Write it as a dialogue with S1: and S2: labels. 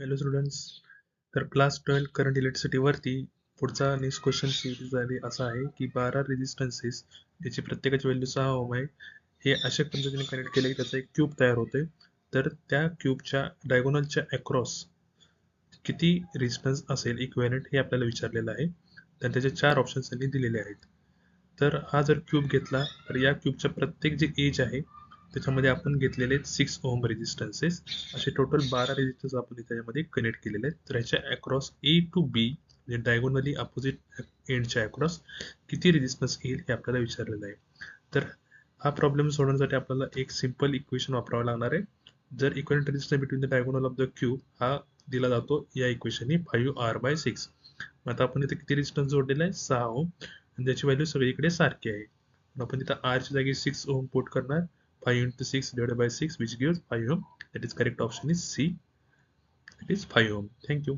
S1: Hello students. तर class 12 current electricity वरती पुढचा नेक्स्ट क्वेश्चन सिरीज आहे असा आहे की 12 रेजिस्टन्सेस त्याची प्रत्येकाची व्हॅल्यू 6 ओम आहे, हे अशा पद्धतीने कनेक्ट केले की त्याचा एक क्यूब तयार होते. तर त्या क्यूबच्या डायगोनलच्या अक्रॉस किती रेजिस्टन्स असेल इक्विव्हॅलेंट हे आपल्याला विचारलेलं आहे. तर त्याचे 4 ऑप्शन्स त्यांनी दिलेले आहेत. तर हा जर क्यूब घेतला तर या क्यूबच्या प्रत्येक जे एज आहे त्याच्यामध्ये आपण घेतलेले 6 ओम रेजिस्टन्सेस, असे टोटल 12 रेजिस्टन्स आपण त्याच्यामध्ये कनेक्ट केलेले आहेत. तर ह्याच्या अक्रॉस ए टू बी म्हणजे डायगोनली अपोजिट एंडच्या अक्रॉस किती रेजिस्टन्स येईल हे आपल्याला विचारलेलं आहे. तर हा प्रॉब्लेम सोडवण्यासाठी आपल्याला एक सिंपल इक्वेशन वापरावं लागणार आहे. जर equivalent resistance between the diagonal of the cube हा दिला जातो या इक्वेशनने 5r/6. आता आपण इथे किती रेजिस्टन्स जोडलेला आहे? 6 ओम, आणि त्याची व्हॅल्यू सगळीकडे सारखी आहे. आपण इथं r च्या जागी 6 ओम पुट करणार. 5 into 6 divided by 6 which gives 5 ohm. That is correct option is C. It is 5 ohm. Thank you.